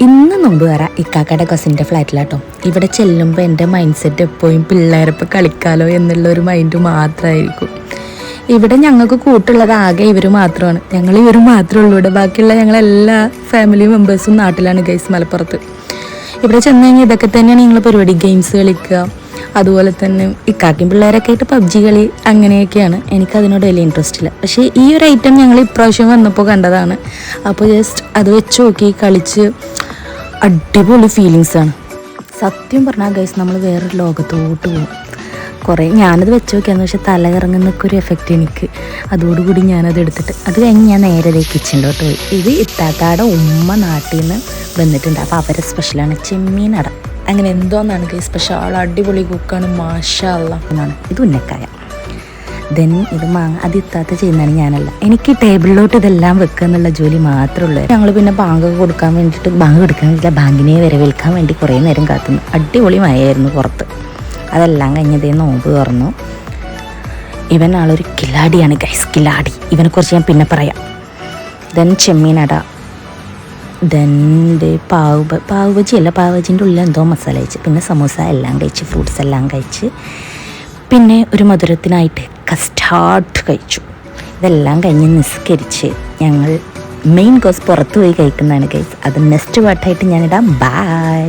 ഇന്ന് നോമ്പ് കയറാം ഇക്കാക്കയുടെ കസിൻ്റെ ഫ്ലാറ്റിലാട്ടോ. ഇവിടെ ചെല്ലുമ്പോൾ എൻ്റെ മൈൻഡ് സെറ്റ് എപ്പോഴും പിള്ളേരപ്പം കളിക്കാലോ എന്നുള്ളൊരു മൈൻഡ് മാത്രമായിരിക്കും. ഇവിടെ ഞങ്ങൾക്ക് കൂട്ടുള്ളത് ആകെ ഇവർ മാത്രമാണ്. ഞങ്ങൾ ഇവർ മാത്രമേ ഉള്ളൂ. ഇവിടെ ബാക്കിയുള്ള ഞങ്ങളെല്ലാ ഫാമിലി മെമ്പേഴ്സും നാട്ടിലാണ് ഗൈസ്, മലപ്പുറത്ത്. ഇവിടെ ചെന്ന് കഴിഞ്ഞാൽ ഇതൊക്കെ തന്നെയാണ് ഞങ്ങൾ പരിപാടി. ഗെയിംസ് കളിക്കുക, അതുപോലെ തന്നെ ഇക്കാക്കും പിള്ളേരൊക്കെ ആയിട്ട് പബ്ജി കളി, അങ്ങനെയൊക്കെയാണ്. എനിക്കതിനോട് വലിയ ഇൻട്രസ്റ്റ് ഇല്ല. പക്ഷേ ഈ ഒരു ഐറ്റം ഞങ്ങൾ ഇപ്രാവശ്യം വന്നപ്പോൾ കണ്ടതാണ്. അപ്പോൾ ജസ്റ്റ് അത് വെച്ച് നോക്കി കളിച്ച് അടിപൊളി ഫീലിങ്സാണ്. സത്യം പറഞ്ഞാൽ ഗൈസ് നമ്മൾ വേറൊരു ലോകത്തോട്ട് പോകും. കുറേ ഞാനത് വെച്ച് നോക്കിയാന്ന്, പക്ഷേ തല കറങ്ങുന്നൊക്കെ ഒരു എഫക്റ്റ് എനിക്ക്. അതോടുകൂടി ഞാനത് എടുത്തിട്ട് അത് കഴിഞ്ഞ് ഞാൻ നേരെ കിച്ചണിലോട്ട് പോയി. ഇത് ഇത്താത്താടെ ഉമ്മ നാട്ടിൽ നിന്ന് വന്നിട്ടുണ്ട്. അപ്പോൾ അവരെ സ്പെഷ്യലാണ് ചെമ്മീൻ അട, അങ്ങനെ എന്തോന്നാണ് ഗൈസ്. സ്പെഷ്യൽ അടിപൊളി കുക്കാണ്, മാഷാ അല്ലാ എന്നാണ്. ഇത് ഉന്നക്കായ, ദെൻ ഇത് മാങ്ങ. അത് ഇത്താത്ത ചെയ്യുന്നതാണ്, ഞാനല്ല. എനിക്ക് ടേബിളിലോട്ട് ഇതെല്ലാം വെക്കുക എന്നുള്ള ജോലി മാത്രമേ ഉള്ളൂ. ഞങ്ങൾ പിന്നെ ബാങ്ക് കൊടുക്കാൻ വേണ്ടിയിട്ട്, ബാങ്ക് കൊടുക്കാൻ വേണ്ടിയില്ല, ബാങ്കിനെ വരവേൽക്കാൻ വേണ്ടി കുറേ നേരം കാത്തുന്നു. അടിപൊളി മഴയായിരുന്നു പുറത്ത്. അതെല്ലാം കഴിഞ്ഞതേ നോമ്പ് തുറന്നു. ഇവൻ ആളൊരു കിലാടിയാണ് ഗൈസ്, കിലാടി. ഇവനെക്കുറിച്ച് ഞാൻ പിന്നെ പറയാം. ദെൻ ചെമ്മീനട, ദെൻ പാവ് ബജി അല്ല, പാവ് ബജിൻ്റെ ഉള്ളിൽ എന്തോ മസാല കഴിച്ച്, പിന്നെ സമൂസ എല്ലാം കഴിച്ച്, ഫ്രൂട്ട്സ് എല്ലാം കഴിച്ച്, പിന്നെ ഒരു മധുരത്തിനായിട്ട് കസ്റ്റാർഡ് കഴിച്ചു. ഇതെല്ലാം കഴിഞ്ഞ് നിസ്കരിച്ച് ഞങ്ങൾ മെയിൻ കോഴ്സ് പുറത്ത് പോയി കഴിക്കുന്നതാണ് ഗൈസ്. അത് നെക്സ്റ്റ് പാട്ടായിട്ട് ഞാനിടാം. ബൈ.